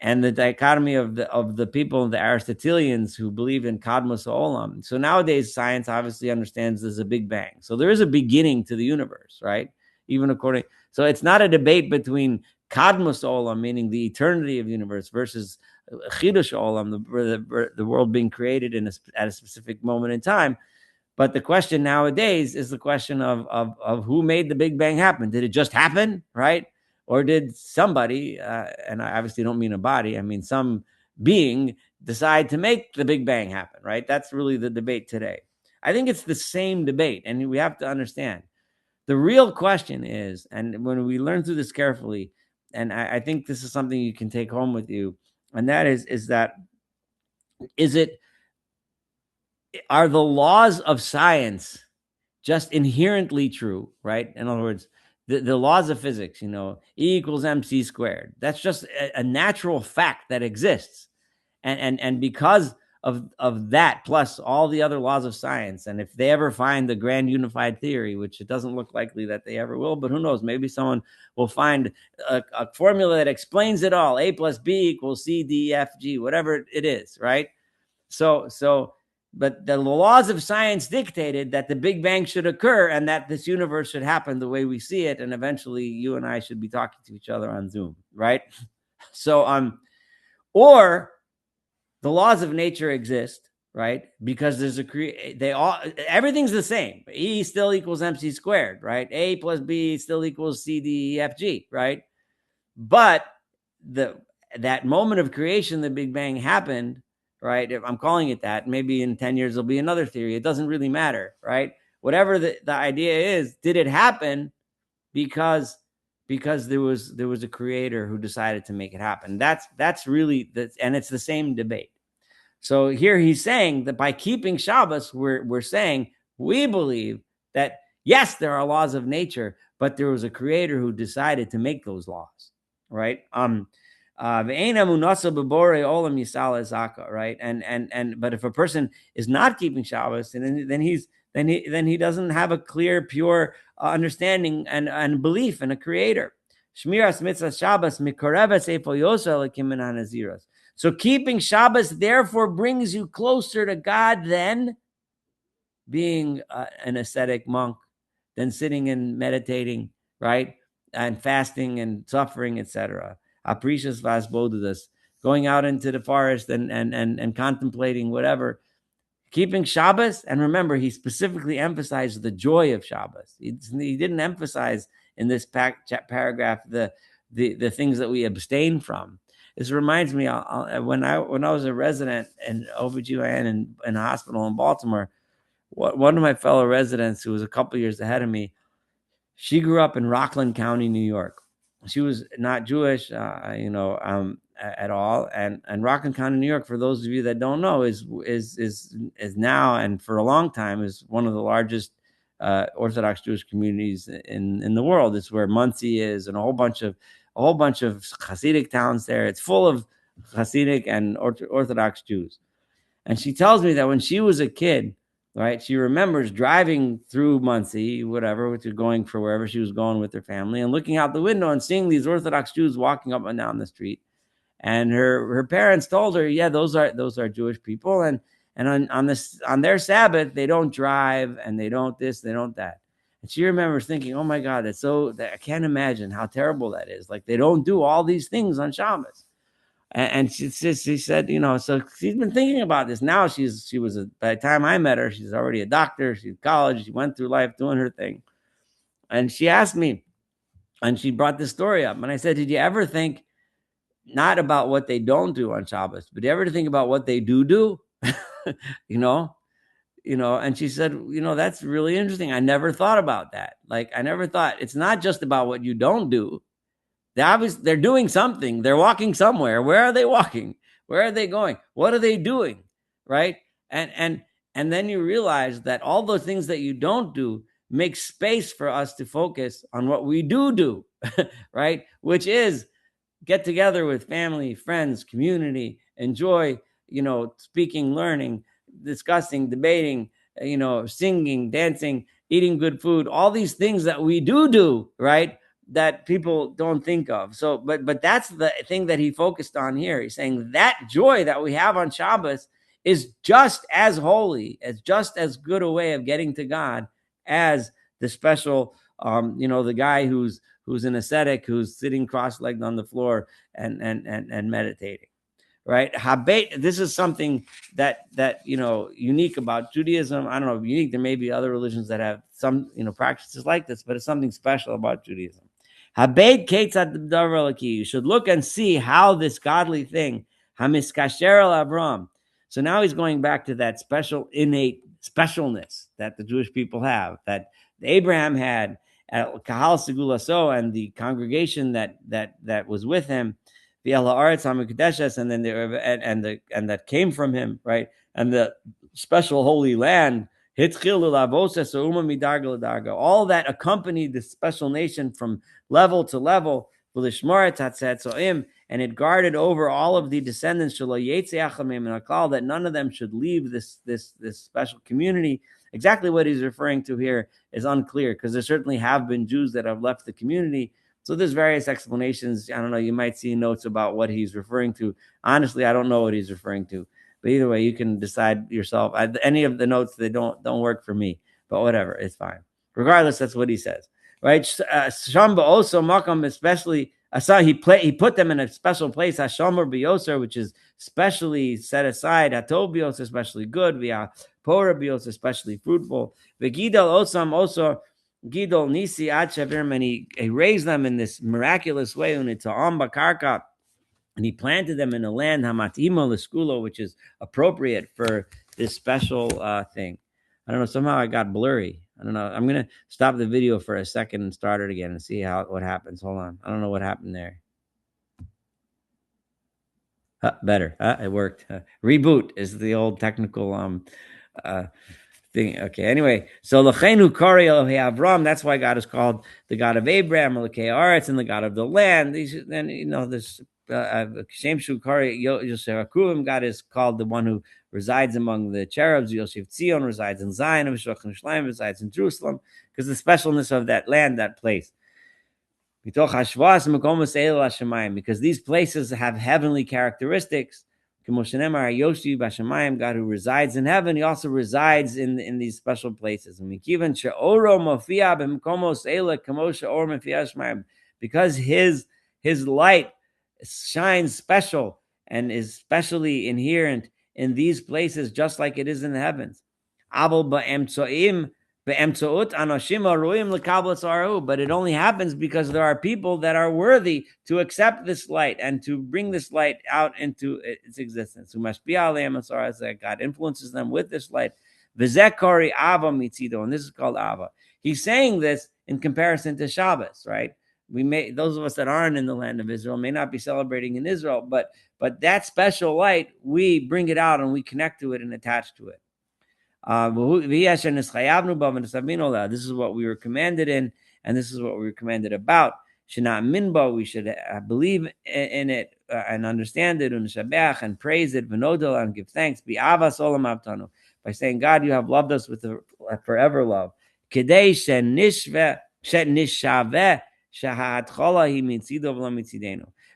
And the dichotomy of the people, the Aristotelians who believe in Kadmos Olam. So nowadays, science obviously understands there's a Big Bang. So there is a beginning to the universe, right? Even according, so it's not a debate between Kadmos Olam, meaning the eternity of the universe, versus Chidush Olam, the world being created at a specific moment in time. But the question nowadays is the question of who made the Big Bang happen. Did it just happen, right? Or did somebody, and I obviously don't mean a body, I mean some being, decide to make the Big Bang happen, right? That's really the debate today. I think it's the same debate, and we have to understand. The real question is, and when we learn through this carefully, and I think this is something you can take home with you, and that is it, are the laws of science just inherently true, right? In other words, the laws of physics, E equals mc squared. That's just a natural fact that exists. And because of that, plus all the other laws of science, and if they ever find the grand unified theory, which it doesn't look likely that they ever will, but who knows, maybe someone will find a formula that explains it all. A plus B equals C, D, F, G, whatever it is, right? But the laws of science dictated that the Big Bang should occur and that this universe should happen the way we see it. And eventually you and I should be talking to each other on Zoom, right? So, or the laws of nature exist, right? Because there's everything's the same. E still equals MC squared, right? A plus B still equals C, D, E, F, G, right? But that moment of creation, the Big Bang happened, right? I'm calling it that. Maybe in 10 years, there'll be another theory. It doesn't really matter, right? Whatever the idea is, did it happen because there was a creator who decided to make it happen? That's really, and it's the same debate. So here he's saying that by keeping Shabbos, we're saying we believe that, yes, there are laws of nature, but there was a creator who decided to make those laws, right? Right? And but if a person is not keeping Shabbos, then he doesn't have a clear, pure understanding and belief in a creator. Shmiras mitzvah Shabbos mikoreves efo yosel lekim naziros. So keeping Shabbos therefore brings you closer to God than being an ascetic monk, than sitting and meditating, right? And fasting and suffering, etc. Apricias vas bodudas, going out into the forest and contemplating whatever. Keeping Shabbos, and remember, he specifically emphasized the joy of Shabbos. He didn't emphasize in this paragraph the things that we abstain from. This reminds me, when I was a resident in OBGYN in a hospital in Baltimore, one of my fellow residents who was a couple years ahead of me, she grew up in Rockland County, New York. She was not Jewish, at all. And Rockland County, New York, for those of you that don't know, is now and for a long time is one of the largest Orthodox Jewish communities in the world. It's where Monsey is, and a whole bunch of Hasidic towns there. It's full of Hasidic and Orthodox Jews. And she tells me that when she was a kid, right, she remembers driving through Monsey, whatever, which is going for wherever she was going with her family, and looking out the window and seeing these Orthodox Jews walking up and down the street. And her parents told her, yeah, those are Jewish people, and on their Sabbath they don't drive, and they don't this, they don't that. And she remembers thinking, oh my God, I can't imagine how terrible that is. Like, they don't do all these things on Shabbos. And she said, so she's been thinking about this. Now by the time I met her, she's already a doctor. She's in college. She went through life doing her thing. And she asked me, and she brought this story up. And I said, did you ever think not about what they don't do on Shabbos, but ever to think about what they do? you know, and she said, that's really interesting. I never thought about that. Like, I never thought it's not just about what you don't do. They're doing something. They're walking somewhere. Where are they walking? Where are they going? What are they doing? Right? And then you realize that all those things that you don't do make space for us to focus on what we do, right? Which is get together with family, friends, community, enjoy, speaking, learning, discussing, debating, singing, dancing, eating good food, all these things that we do, right? That people don't think of. So, but that's the thing that he focused on here. He's saying that joy that we have on Shabbos is just as holy, as just as good a way of getting to God as the special, the guy who's an ascetic, who's sitting cross-legged on the floor and meditating, right? Habet. This is something that unique about Judaism. I don't know, unique. There may be other religions that have some practices like this, but it's something special about Judaism. Habet ketzad davar laki. You should look and see how this godly thing, hamiskasher al Avram. So now he's going back to that special innate specialness that the Jewish people have, that Abraham had, Kahal Segulaso, and the congregation that was with him, the Aretz HaMikdeshes, and then and that came from him, right? And the special holy land, all that accompanied the special nation from level to level, and it guarded over all of the descendants, that none of them should leave this special community. Exactly what he's referring to here is unclear, because there certainly have been Jews that have left the community. So there's various explanations. I don't know, you might see notes about what he's referring to. Honestly, I don't know what he's referring to. But either way, you can decide yourself. Any of the notes, they don't work for me. But whatever, it's fine. Regardless, that's what he says. Right? Shamba also Makam, especially he put them in a special place, Hashomer Bioser, which is specially set aside, Hatov Bioser, especially good, via Pora Bioser, especially fruitful. V'gidal Osam also Gidol Nisi Ad Chaver, and he raised them in this miraculous way, Unita'am Bakarka, and he planted them in a land, Hamatimo Leskulo, which is appropriate for this special thing. I don't know, somehow I got blurry. I don't know. I'm going to stop the video for a second and start it again and see what happens. Hold on. I don't know what happened there. Better. It worked. Reboot is the old technical thing. Okay. Anyway, so L'cheinu Kori Elohei Avram. That's why God is called the God of Abraham, Elohei Aretz, and the God of the land. Then this Shem Shu Kori Yosef Akuvim. God is called the one who resides among the cherubs. Yosef Tzion resides in Zion. Shochan Shleim resides in Jerusalem, because the specialness of that land, that place. Because these places have heavenly characteristics. God who resides in heaven, he also resides in these special places. Because his light shines special and is specially inherent in these places, just like it is in the heavens. But it only happens because there are people that are worthy to accept this light and to bring this light out into its existence. God influences them with this light. And this is called Ava. He's saying this in comparison to Shabbos, right? Those of us that aren't in the land of Israel may not be celebrating in Israel, but that special light, we bring it out and we connect to it and attach to it. This is what we were commanded in, and this is what we were commanded about. We should believe in it and understand it, and praise it, and give thanks. By saying, God, you have loved us with a forever love.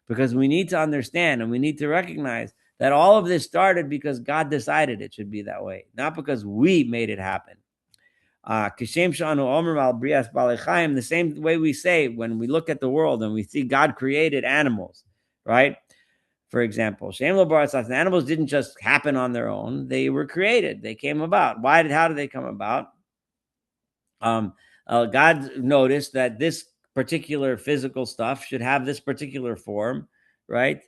Because we need to understand and we need to recognize that all of this started because God decided it should be that way, not because we made it happen. The same way we say when we look at the world and we see God created animals, right? For example, the animals didn't just happen on their own. They were created. They came about. How did they come about? God noticed that this particular physical stuff should have this particular form, right?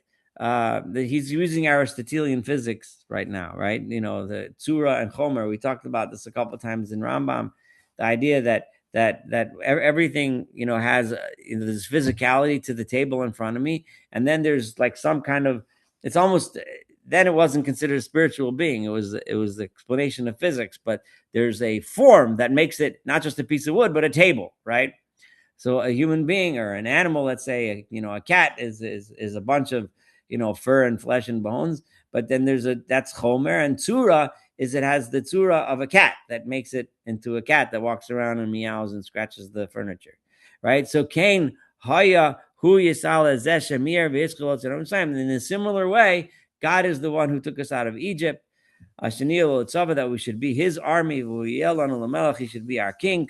He's using Aristotelian physics right now, right? The Tzura and Chomer. We talked about this a couple of times in Rambam. The idea that everything has this physicality to the table in front of me, and then there's like some kind of, it's almost, then it wasn't considered a spiritual being. It was the explanation of physics, but there's a form that makes it not just a piece of wood, but a table, right? So a human being or an animal, let's say, a cat is a bunch of, fur and flesh and bones. But then that's chomer, and tzura is it has the tzura of a cat that makes it into a cat that walks around and meows and scratches the furniture, right? So Cain haya hu yisala zeshamir v'yischalot. In a similar way, God is the one who took us out of Egypt. That we should be his army. He should be our king.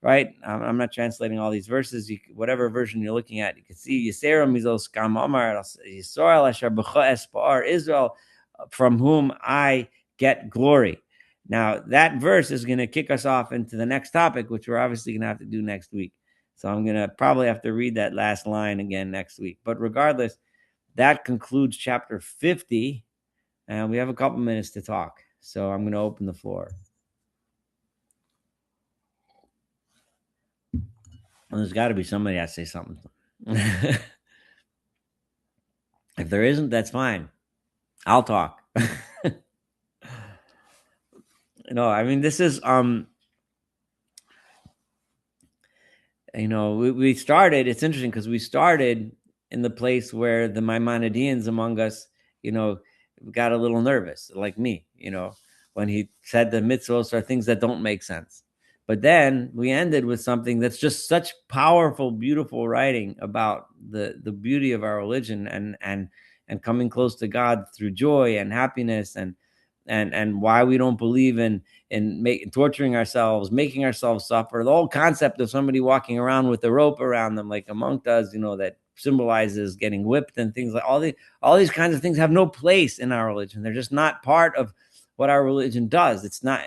Right? I'm not translating all these verses. Whatever version you're looking at, you can see Israel, from whom I get glory. Now, that verse is going to kick us off into the next topic, which we're obviously going to have to do next week. So I'm going to probably have to read that last line again next week. But regardless, that concludes chapter 50, and we have a couple minutes to talk. So I'm going to open the floor. Well, there's got to be somebody that say something. If there isn't, that's fine. I'll talk. I mean, this is we started. It's interesting because we started in the place where the Maimonideans among us, got a little nervous, like me, when he said the mitzvot are things that don't make sense. But then we ended with something that's just such powerful, beautiful writing about the beauty of our religion and coming close to God through joy and happiness and why we don't believe in torturing ourselves, making ourselves suffer. The whole concept of somebody walking around with a rope around them, like a monk does, that symbolizes getting whipped and things like all these kinds of things have no place in our religion. They're just not part of what our religion does. It's not,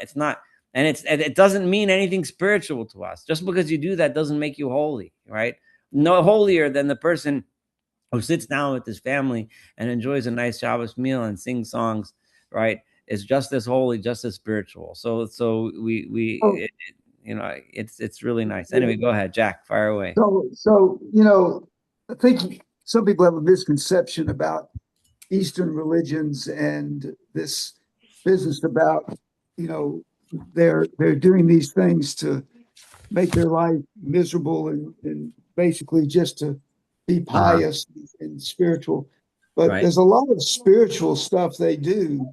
and it doesn't mean anything spiritual to us. Just because you do that doesn't make you holy, right? No holier than the person who sits down with his family and enjoys a nice Shabbos meal and sings songs, right? Is just as holy, just as spiritual. So it's really nice. Anyway, go ahead, Jack, fire away. So I think some people have a misconception about Eastern religions and this business about, they're doing these things to make their life miserable and basically just to be pious and spiritual. But there's a lot of spiritual stuff they do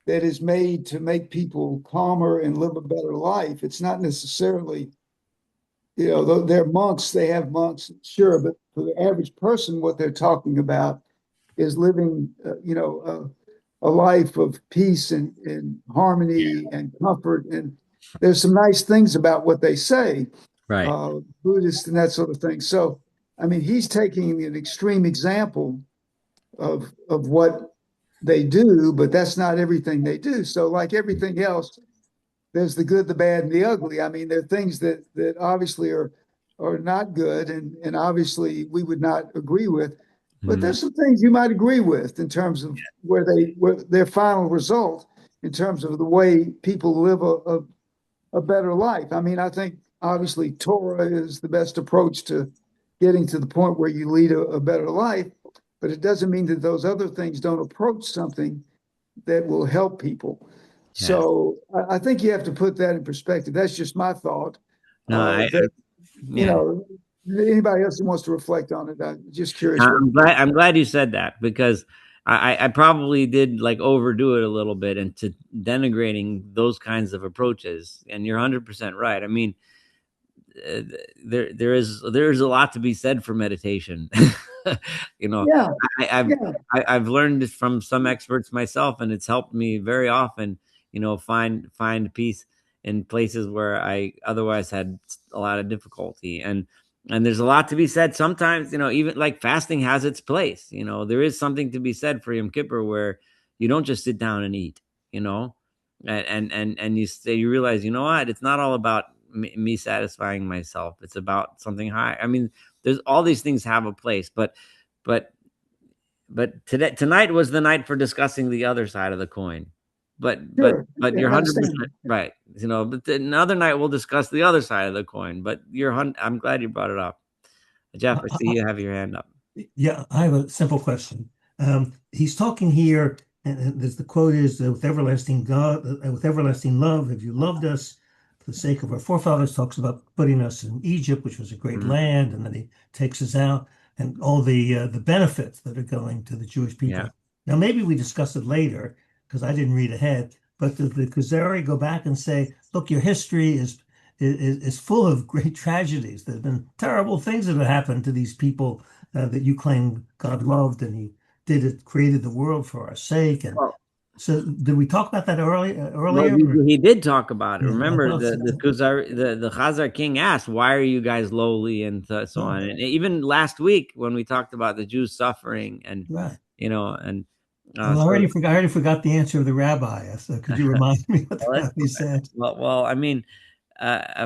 that is made to make people calmer and live a better life. It's not necessarily, they're monks, they have monks, sure, but for the average person, what they're talking about is living, a life of peace and harmony and comfort. And there's some nice things about what they say, right? Buddhist and that sort of thing. So, I mean, he's taking an extreme example of what they do, but that's not everything they do. So, like everything else, there's the good, the bad, and the ugly. I mean, there are things that obviously are not good, and obviously we would not agree with. But there's some things you might agree with in terms of where their final result, in terms of the way people live a better life. I mean, I think obviously Torah is the best approach to getting to the point where you lead a better life, but it doesn't mean that those other things don't approach something that will help people. Yeah. So I think you have to put that in perspective. That's just my thought. No, Anybody else who wants to reflect on it, I'm just curious. I'm glad you said that, because I probably did overdo it a little bit into denigrating those kinds of approaches. And you're 100% right. I mean, there is a lot to be said for meditation. I've learned it from some experts myself, and it's helped me very often, find peace in places where I otherwise had a lot of difficulty. And there's a lot to be said. Sometimes, even like fasting has its place. There is something to be said for Yom Kippur, where you don't just sit down and eat, and you realize, you know what, it's not all about me satisfying myself. It's about something high. I mean, there's all these things have a place, but tonight was the night for discussing the other side of the coin. But Sure. you're I 100% understand. right. But another night we'll discuss the other side of the coin. But I'm glad you brought it up, Jeff. I see you have your hand up. Yeah, I have a simple question. He's talking here, and the quote is, "With everlasting God, with everlasting love, have you loved us for the sake of our forefathers?" Talks about putting us in Egypt, which was a great land, and then he takes us out, and all the benefits that are going to the Jewish people. Yeah. Now, maybe we discuss it later because I didn't read ahead. But the Kuzari go back and say, "Look, your history is full of great tragedies. There's been terrible things that have happened to these people." That you claim God loved, and He created the world for our sake. And Well, so, did we talk about that earlier? he did talk about it. Yeah, Remember, the Kuzari, the Chazar king asked, "Why are you guys lowly?" and so on. And even last week when we talked about the Jews suffering, and right. and Well, I already forgot the answer of the rabbi. So could you remind me what the rabbi said? Well, I mean,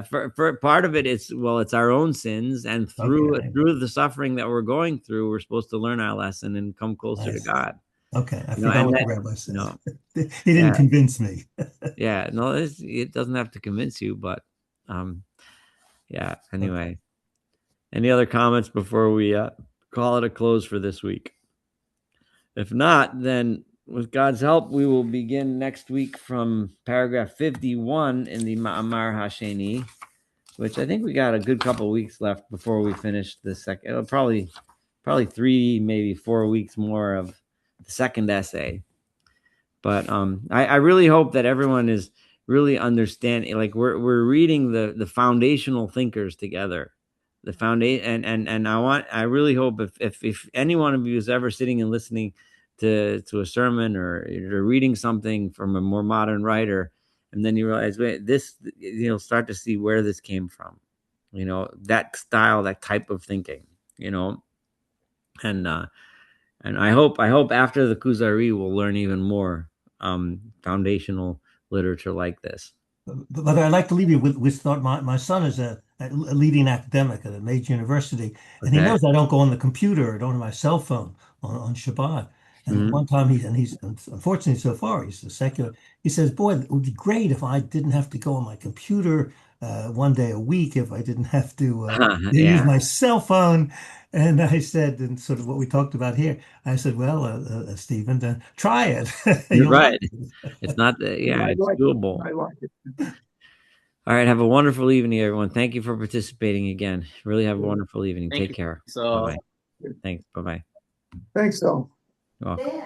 for part of it, it's our own sins, and through the suffering that we're going through, we're supposed to learn our lesson and come closer to God. Okay, I forgot what the rabbi said. He didn't convince me. Yeah, no, it doesn't have to convince you, but yeah. Anyway, any other comments before we call it a close for this week? If not, then with God's help, we will begin next week from paragraph 51 in the Ma'amar Hasheni, which I think we got a good couple weeks left before we finish the second. Probably 3, maybe 4 weeks more of the second essay. But I really hope that everyone is really understanding. Like we're reading the foundational thinkers together. The foundation, and I really hope if any one of you is ever sitting and listening to a sermon, or you're reading something from a more modern writer, and then you realize, wait, this, you'll start to see where this came from. That style, that type of thinking. And I hope after the Kuzari we'll learn even more foundational literature like this. But I'd like to leave you with thought. My son is a leading academic at a major university, and he knows I don't go on the computer, I don't have my cell phone on Shabbat. And one time he's unfortunately so far he's a secular. He says, "Boy, it would be great if I didn't have to go on my computer one day a week, if I didn't have to use my cell phone." And I said, and sort of what we talked about here, I said, "Well, Stephen, try it." You're right. It's not it's doable. I like it. All right. Have a wonderful evening, everyone. Thank you for participating again. Really have a wonderful evening. Take care. So Bye-bye. Thanks. Bye-bye. Thanks, all. You're welcome.